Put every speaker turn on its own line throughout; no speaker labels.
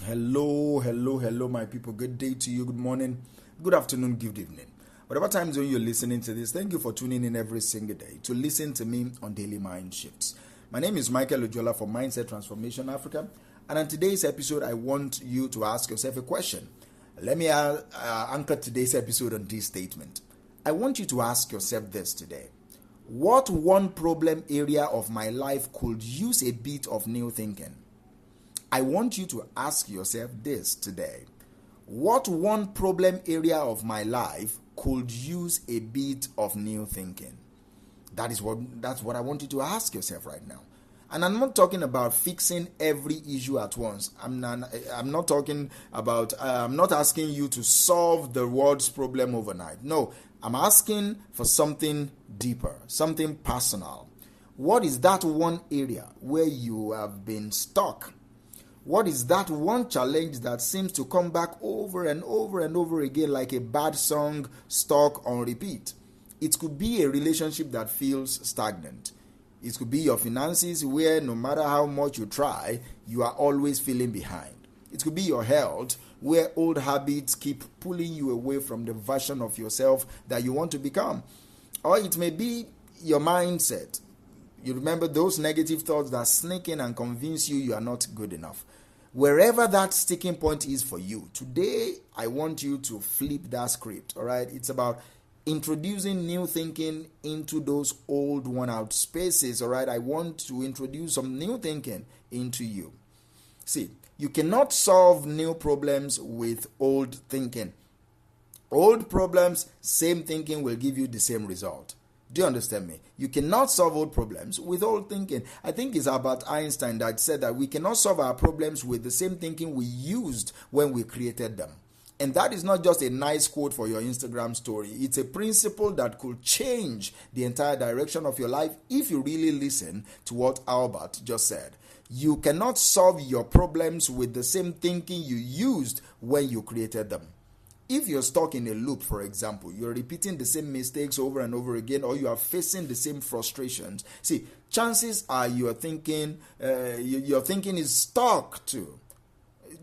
Hello, my people. Good day to you. Good morning, good afternoon, good evening. Whatever time zone you're listening to this, thank you for tuning in every single day to listen to me on Daily Mind Shifts. My name is Michael Ojola from Mindset Transformation Africa, and on today's episode, I want you to ask yourself a question. Let me anchor today's episode on this statement. I want you to ask yourself this today. What one problem area of my life could use a bit of new thinking? I want you to ask yourself this today. What one problem area of my life could use a bit of new thinking? That's what I want you to ask yourself right now. And I'm not talking about fixing every issue at once. I'm not asking you to solve the world's problem overnight. No, I'm asking for something deeper, something personal. What is that one area where you have been stuck? What is that one challenge that seems to come back over and over and over again like a bad song stuck on repeat? It could be a relationship that feels stagnant. It could be your finances where no matter how much you try, you are always feeling behind. It could be your health where old habits keep pulling you away from the version of yourself that you want to become. Or it may be your mindset. You remember those negative thoughts that sneak in and convince you are not good enough. Wherever that sticking point is for you, today I want you to flip that script, all right? It's about introducing new thinking into those old worn-out spaces, all right? I want to introduce some new thinking into you. See, you cannot solve new problems with old thinking. Old problems, same thinking will give you the same result. Do you understand me? You cannot solve old problems with old thinking. I think it's Albert Einstein that said that we cannot solve our problems with the same thinking we used when we created them. And that is not just a nice quote for your Instagram story. It's a principle that could change the entire direction of your life if you really listen to what Albert just said. You cannot solve your problems with the same thinking you used when you created them. If you're stuck in a loop, for example, you're repeating the same mistakes over and over again, or you are facing the same frustrations, see, chances are your thinking is stuck too.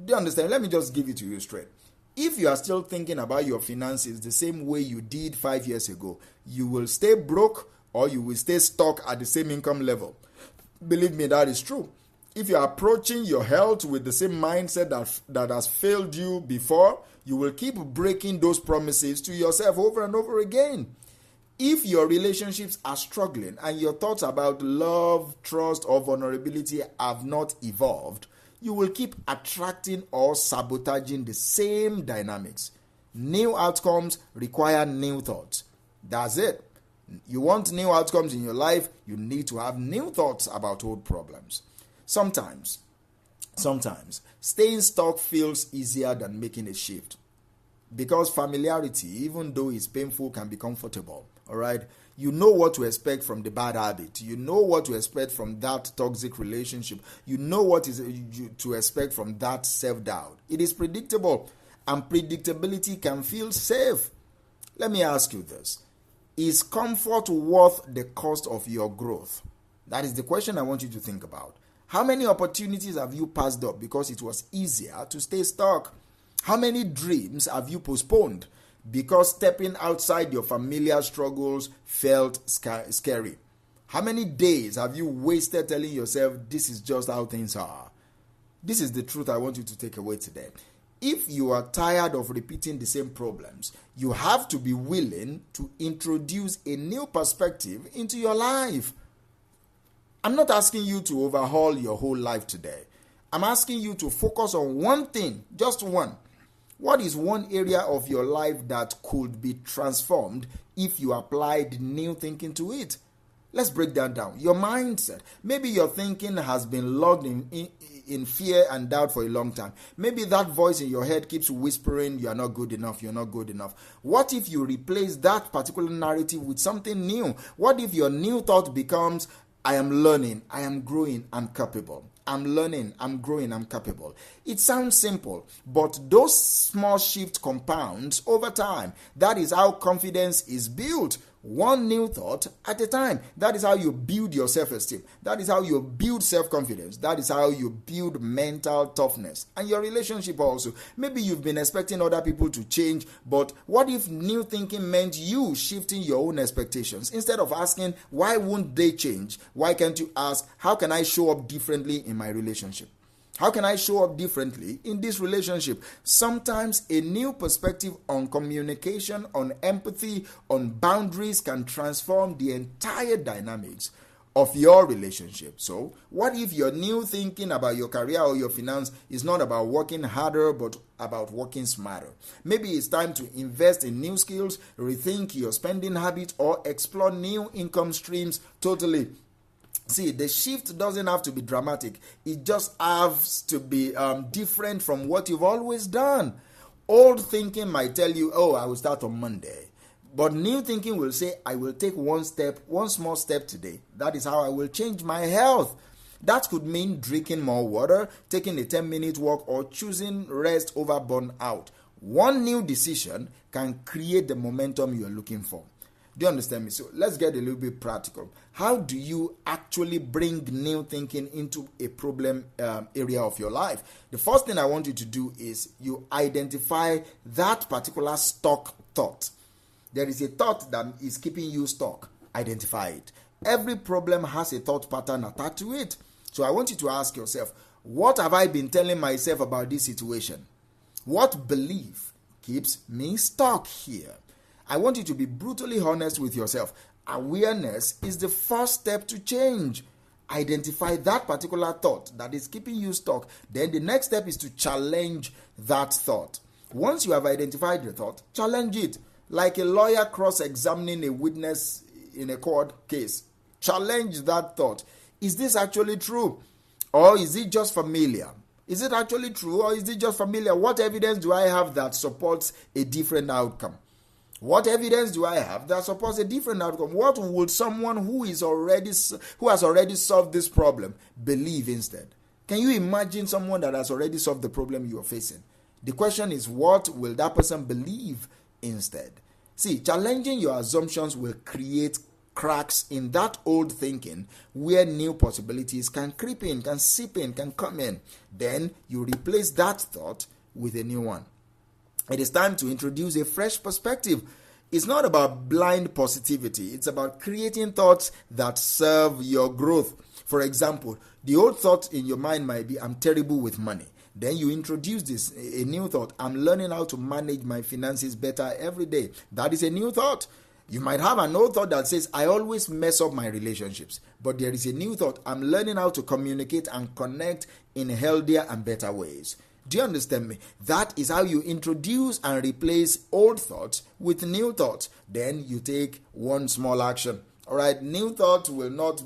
Do you understand? Let me just give it to you straight. If you are still thinking about your finances the same way you did 5 years ago, you will stay broke or you will stay stuck at the same income level. Believe me, that is true. If you are approaching your health with the same mindset that has failed you before, you will keep breaking those promises to yourself over and over again. If your relationships are struggling and your thoughts about love, trust, or vulnerability have not evolved, you will keep attracting or sabotaging the same dynamics. New outcomes require new thoughts. That's it. You want new outcomes in your life, you need to have new thoughts about old problems. Sometimes, staying stuck feels easier than making a shift. Because familiarity, even though it's painful, can be comfortable. All right? You know what to expect from the bad habit. You know what to expect from that toxic relationship. You know what is to expect from that self-doubt. It is predictable, and predictability can feel safe. Let me ask you this. Is comfort worth the cost of your growth? That is the question I want you to think about. How many opportunities have you passed up because it was easier to stay stuck? How many dreams have you postponed because stepping outside your familiar struggles felt scary? How many days have you wasted telling yourself this is just how things are? This is the truth I want you to take away today. If you are tired of repeating the same problems, you have to be willing to introduce a new perspective into your life. I'm not asking you to overhaul your whole life today. I'm asking you to focus on one thing, just one. What is one area of your life that could be transformed if you applied new thinking to it? Let's break that down. Your mindset. Maybe your thinking has been logged in fear and doubt for a long time. Maybe that voice in your head keeps whispering, you are not good enough, you're not good enough. What if you replace that particular narrative with something new? What if your new thought becomes, I am learning, I am growing, I'm capable. I'm learning, I'm growing, I'm capable. It sounds simple, but those small shifts compounds over time. That is how confidence is built. one new thought at a time. That is how you build your self-esteem. That is how you build self-confidence. That is how you build mental toughness. And your relationship also. Maybe you've been expecting other people to change, but what if new thinking meant you shifting your own expectations? Instead of asking, why won't they change? Why can't you ask, how can I show up differently in my relationship? How can I show up differently in this relationship? Sometimes a new perspective on communication, on empathy, on boundaries can transform the entire dynamics of your relationship. So, what if your new thinking about your career or your finance is not about working harder, but about working smarter? Maybe it's time to invest in new skills, rethink your spending habits, or explore new income streams totally. See, the shift doesn't have to be dramatic. It just has to be different from what you've always done. Old thinking might tell you, oh, I will start on Monday. But new thinking will say, I will take one small step today. That is how I will change my health. That could mean drinking more water, taking a 10-minute walk, or choosing rest over burnout. One new decision can create the momentum you're looking for. Do you understand me? So let's get a little bit practical. How do you actually bring new thinking into a problem area of your life? The first thing I want you to do is you identify that particular stuck thought. There is a thought that is keeping you stuck. Identify it. Every problem has a thought pattern attached to it. So I want you to ask yourself, what have I been telling myself about this situation? What belief keeps me stuck here? I want you to be brutally honest with yourself. Awareness is the first step to change. Identify that particular thought that is keeping you stuck. Then the next step is to challenge that thought. Once you have identified the thought, challenge it. Like a lawyer cross-examining a witness in a court case. Challenge that thought. Is this actually true? Or is it just familiar? Is it actually true or is it just familiar? What evidence do I have that supports a different outcome? What evidence do I have that supports a different outcome? What would someone who has already solved this problem believe instead? Can you imagine someone that has already solved the problem you are facing? The question is, what will that person believe instead? See, challenging your assumptions will create cracks in that old thinking where new possibilities can creep in, can seep in, can come in. Then you replace that thought with a new one. It is time to introduce a fresh perspective. It's not about blind positivity. It's about creating thoughts that serve your growth. For example, the old thought in your mind might be, I'm terrible with money. Then you introduce a new thought. I'm learning how to manage my finances better every day. That is a new thought. You might have an old thought that says, I always mess up my relationships. But there is a new thought. I'm learning how to communicate and connect in healthier and better ways. Do you understand me? That is how you introduce and replace old thoughts with new thoughts. Then you take one small action. All right, new thoughts will not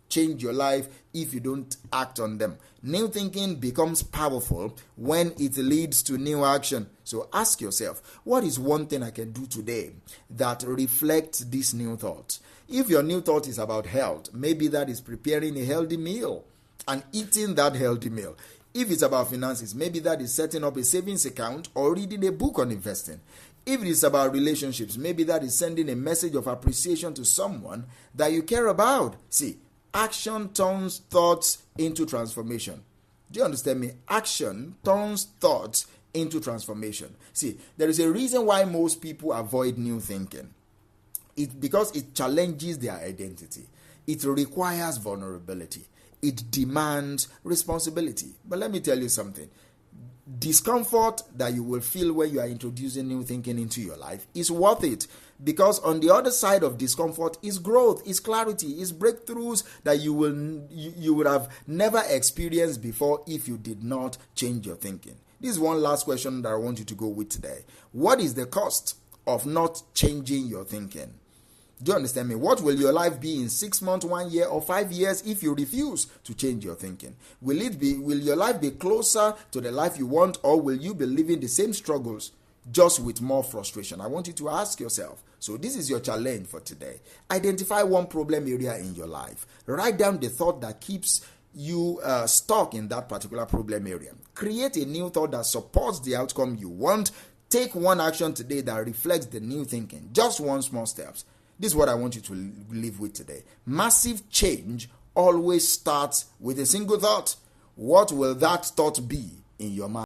change your life if you don't act on them. New thinking becomes powerful when it leads to new action. So ask yourself, what is one thing I can do today that reflects this new thought? If your new thought is about health, maybe that is preparing a healthy meal and eating that healthy meal. If it's about finances, maybe that is setting up a savings account or reading a book on investing. If it is about relationships, maybe that is sending a message of appreciation to someone that you care about. See, action turns thoughts into transformation. Do you understand me? Action turns thoughts into transformation. See, there is a reason why most people avoid new thinking. It's because it challenges their identity. It requires vulnerability. It demands responsibility. But let me tell you something. Discomfort that you will feel when you are introducing new thinking into your life is worth it, because on the other side of discomfort is growth, is clarity, is breakthroughs that you would have never experienced before if you did not change your thinking. This is one last question that I want you to go with today. What is the cost of not changing your thinking? Do you understand me? What will your life be in 6 months, 1 year, or 5 years if you refuse to change your thinking? Will your life be closer to the life you want, or will you be living the same struggles just with more frustration? I want you to ask yourself. So this is your challenge for today. Identify one problem area in your life. Write down the thought that keeps you stuck in that particular problem area. Create a new thought that supports the outcome you want. Take one action today that reflects the new thinking. Just one small step. This is what I want you to live with today. Massive change always starts with a single thought. What will that thought be in your mind?